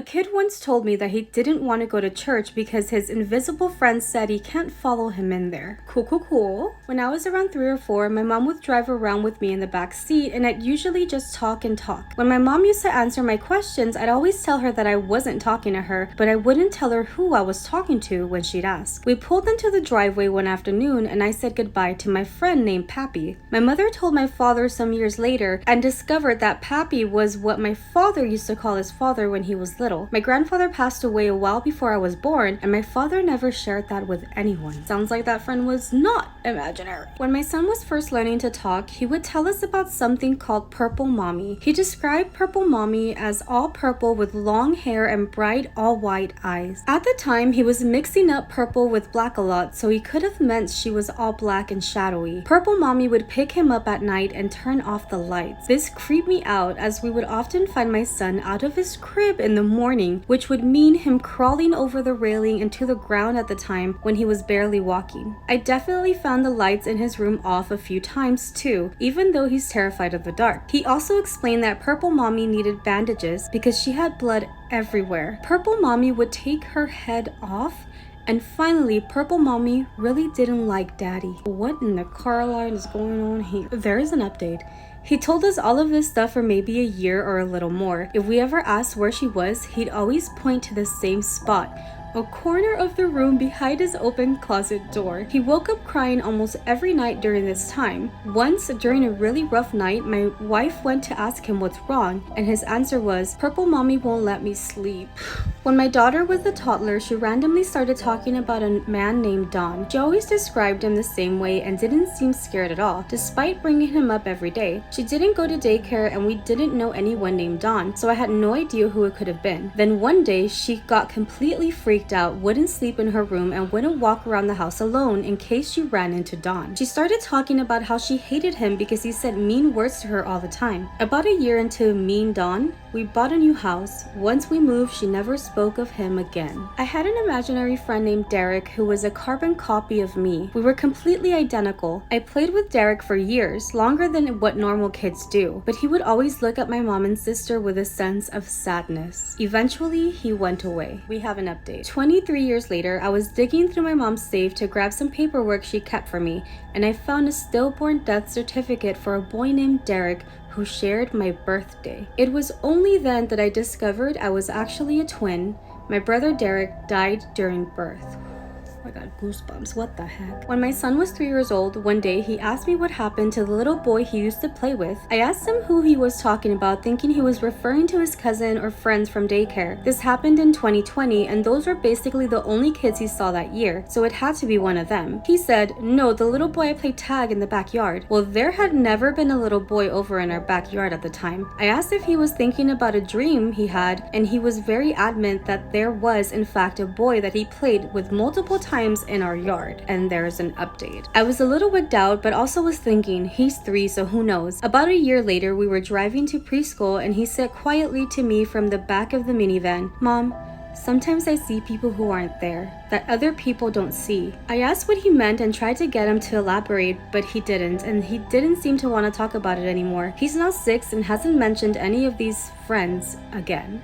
A kid once told me that he didn't want to go to church because his invisible friend said he can't follow him in there. Cool. When I was around 3 or 4, my mom would drive around with me in the back seat and I'd usually just talk and talk. When my mom used to answer my questions, I'd always tell her that I wasn't talking to her, but I wouldn't tell her who I was talking to when she'd ask. We pulled into the driveway one afternoon and I said goodbye to my friend named Pappy. My mother told my father some years later and discovered that Pappy was what my father used to call his father when he was little. My grandfather passed away a while before I was born, and my father never shared that with anyone. Sounds like that friend was not imaginary. When my son was first learning to talk, he would tell us about something called Purple Mommy. He described Purple Mommy as all purple with long hair and bright all white eyes. At the time, he was mixing up purple with black a lot, so he could have meant she was all black and shadowy. Purple Mommy would pick him up at night and turn off the lights. This creeped me out as we would often find my son out of his crib in the morning, which would mean him crawling over the railing into the ground at the time when he was barely walking. I definitely found the lights in his room off a few times too, even though he's terrified of the dark. He also explained that Purple Mommy needed bandages because she had blood everywhere. Purple Mommy would take her head off, and finally, Purple Mommy really didn't like Daddy. What in the Caroline is going on here? There is an update. He told us all of this stuff for maybe a year or a little more. If we ever asked where she was, he'd always point to the same spot, a corner of the room behind his open closet door. He woke up crying almost every night during this time. Once, during a really rough night, my wife went to ask him what's wrong, and his answer was, "Purple Mommy won't let me sleep." When my daughter was a toddler, she randomly started talking about a man named Don. She always described him the same way and didn't seem scared at all, despite bringing him up every day. She didn't go to daycare and we didn't know anyone named Don, so I had no idea who it could have been. Then one day, she got completely freaked out, wouldn't sleep in her room, and wouldn't walk around the house alone in case she ran into Don. She started talking about how she hated him because he said mean words to her all the time. About a year into Mean Don, we bought a new house. Once we moved, she never spoke of him again. I had an imaginary friend named Derek who was a carbon copy of me. We were completely identical. I played with Derek for years, longer than what normal kids do, but he would always look at my mom and sister with a sense of sadness. Eventually, he went away. We have an update. 23 years later, I was digging through my mom's safe to grab some paperwork she kept for me, and I found a stillborn death certificate for a boy named Derek who shared my birthday. It was only then that I discovered I was actually a twin. My brother Derek died during birth. I got goosebumps, what the heck? When my son was 3 years old, one day he asked me what happened to the little boy he used to play with. I asked him who he was talking about, thinking he was referring to his cousin or friends from daycare. This happened in 2020, and those were basically the only kids he saw that year, so it had to be one of them. He said, "No, the little boy I played tag in the backyard." Well, there had never been a little boy over in our backyard at the time. I asked if he was thinking about a dream he had, and he was very adamant that there was in fact a boy that he played with multiple times in our yard. And there's an update. I was a little wigged out, but also was thinking, he's 3, so who knows. About a year later, we were driving to preschool and he said quietly to me from the back of the minivan, "Mom, sometimes I see people who aren't there, that other people don't see." I asked what he meant and tried to get him to elaborate, but he didn't, and he didn't seem to want to talk about it anymore. He's now 6 and hasn't mentioned any of these friends again.